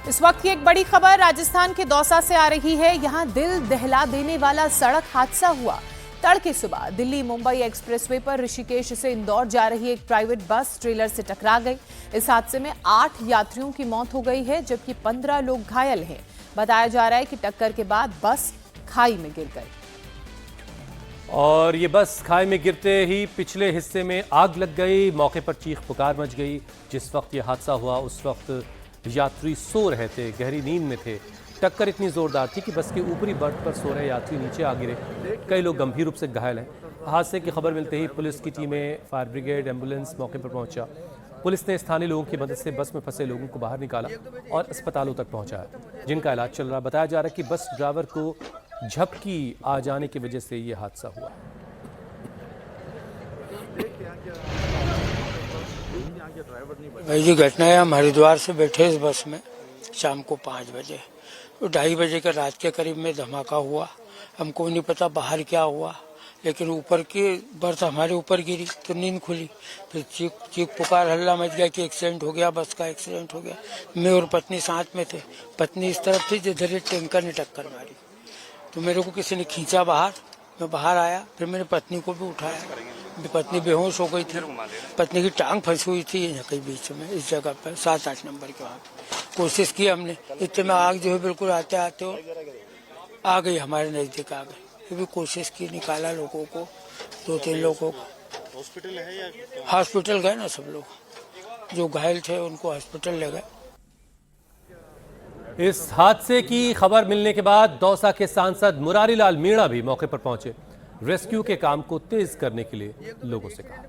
इस वक्त की एक बड़ी खबर राजस्थान के दौसा से आ रही है। यहां दिल दहला देने वाला सड़क हादसा हुआ। तड़के सुबह दिल्ली मुंबई एक्सप्रेसवे पर ऋषिकेश से इंदौर जा रही एक प्राइवेट बस ट्रेलर से टकरा गई। इस हादसे में 8 यात्रियों की मौत हो गई है, जबकि 15 लोग घायल हैं। बताया जा रहा है कि टक्कर के बाद बस खाई में गिर गई और ये बस खाई में गिरते ही पिछले हिस्से में आग लग गई। मौके पर चीख पुकार मच गई। जिस वक्त ये हादसा हुआ उस वक्त यात्री सो रहे थे, गहरी नींद में थे। टक्कर इतनी जोरदार थी कि बस के ऊपरी बर्थ पर सो रहे यात्री नीचे आ गिरे। कई लोग गंभीर रूप से घायल हैं। हादसे की खबर मिलते ही पुलिस की टीमें, फायर ब्रिगेड, एम्बुलेंस मौके पर पहुंचा। पुलिस ने स्थानीय लोगों की मदद से बस में फंसे लोगों को बाहर निकाला और अस्पतालों तक पहुंचाया, जिनका इलाज चल रहा। बताया जा रहा है कि बस ड्राइवर को झपकी आ जाने की वजह से यह हादसा हुआ। भाई जी, घटना है, हम हरिद्वार से बैठे इस बस में शाम को 5 बजे, 2:30 बजे के रात के करीब में धमाका हुआ। हमको नहीं पता बाहर क्या हुआ, लेकिन ऊपर की बर्थ हमारे ऊपर गिरी तो नींद खुली। फिर चीख पुकार हल्ला मच गया कि एक्सीडेंट हो गया, बस का एक्सीडेंट हो गया। मैं और पत्नी साथ में थे। पत्नी इस तरफ थी जिधर ये टैंकर ने टक्कर मारी, तो मेरे को किसी ने खींचा बाहर। मैं बाहर आया, फिर मेरी पत्नी को भी उठाया। पत्नी बेहोश हो गई थी। पत्नी की टांग फंसी हुई थी यहाँ कहीं बीच में, इस जगह पर 7-8 नंबर के वहाँ। कोशिश की हमने, इतने में आग जो है बिल्कुल आते आते हो आ गई, हमारे नजदीक आ गई। फिर भी कोशिश की, निकाला लोगों को, 2-3 लोगों को। हॉस्पिटल गए ना सब लोग, जो घायल थे उनको हॉस्पिटल ले गए। इस हादसे की खबर मिलने के बाद दौसा के सांसद मुरारी लाल मीणा भी मौके पर पहुंचे। रेस्क्यू के काम को तेज करने के लिए लोगों से कहा।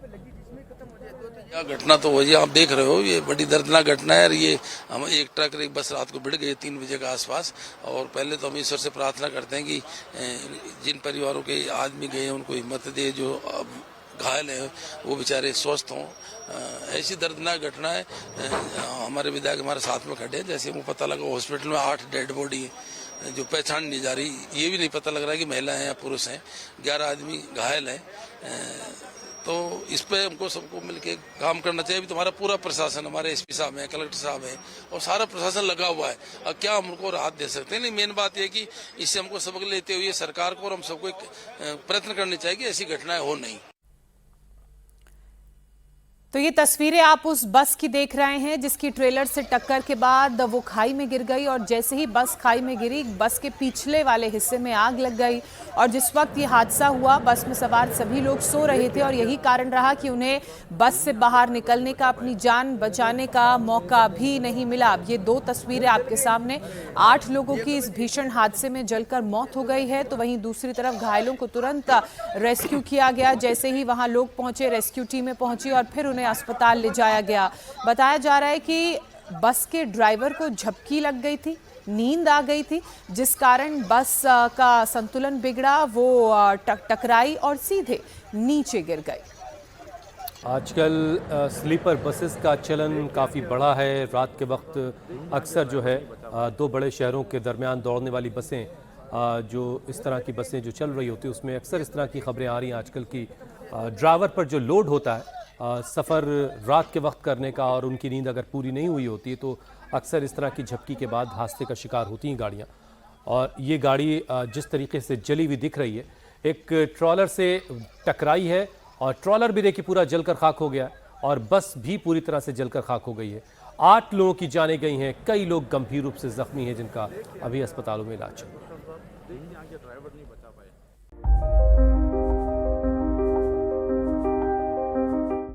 घटना तो वही आप देख रहे हो, ये बड़ी दर्दनाक घटना है। ये हम एक ट्रक एक बस रात को भिड़ गई 3 बजे के आसपास। और पहले तो हम ईश्वर से प्रार्थना करते हैं कि जिन परिवारों के आदमी गए उनको हिम्मत दे, जो घायल है वो बेचारे स्वस्थ हों। ऐसी दर्दनाक घटना है। हमारे विधायक हमारे साथ में खड़े हैं। जैसे वो पता लगा हॉस्पिटल में 8 डेड बॉडी है जो पहचान नहीं जा रही। ये भी नहीं पता लग रहा है कि महिला है या पुरुष हैं। 11 आदमी घायल हैं। तो इस पे हमको सबको मिलके काम करना चाहिए। अभी तुम्हारा पूरा प्रशासन, हमारे एसपी साहब हैं, कलेक्टर साहब हैं और सारा प्रशासन लगा हुआ है। अब क्या हम उनको राहत दे सकते हैं? नहीं, मेन बात यह कि इससे हमको सबक लेते हुए सरकार को और हम सबको एक प्रयत्न करने चाहिए कि ऐसी घटनाएं हो नहीं। तो ये तस्वीरें आप उस बस की देख रहे हैं जिसकी ट्रेलर से टक्कर के बाद वो खाई में गिर गई। और जैसे ही बस खाई में गिरी, बस के पिछले वाले हिस्से में आग लग गई। और जिस वक्त ये हादसा हुआ, बस में सवार सभी लोग सो रहे थे और यही कारण रहा कि उन्हें बस से बाहर निकलने का, अपनी जान बचाने का मौका भी नहीं मिला। अब ये 2 तस्वीरें आपके सामने। 8 लोगों की इस भीषण हादसे में जलकर मौत हो गई है, तो वहीं दूसरी तरफ घायलों को तुरंत रेस्क्यू किया गया। जैसे ही वहां लोग पहुंचे, रेस्क्यू टीमें पहुंची और फिर उन्हें अस्पताल ले जाया गया। बताया जा रहा है कि बस के ड्राइवर को झपकी लग गई थी, नींद आ गई थी, जिस कारण बस का संतुलन बिगड़ा। वो टकराई और सीधे नीचे गिर गई। आजकल स्लीपर बसेस का चलन काफ़ी बढ़ा है। रात के वक्त अक्सर जो है 2 बड़े शहरों के दरमियान दौड़ने वाली बसें, जो इस तरह की बसें जो चल रही होती है, उसमें अक्सर इस तरह की खबरें आ रही हैं आजकल की ड्राइवर पर जो लोड होता है सफ़र रात के वक्त करने का, और उनकी नींद अगर पूरी नहीं हुई होती है तो अक्सर इस तरह की झपकी के बाद हादसे का शिकार होती हैं गाड़ियाँ। और ये गाड़ी जिस तरीके से जली हुई दिख रही है, एक ट्रॉलर से टकराई है और ट्रॉलर भी देखिए पूरा जलकर खाक हो गया और बस भी पूरी तरह से जलकर खाक हो गई है। 8 लोगों की जानें गई हैं, कई लोग गंभीर रूप से जख्मी हैं जिनका अभी अस्पतालों में इलाज चल रहा है।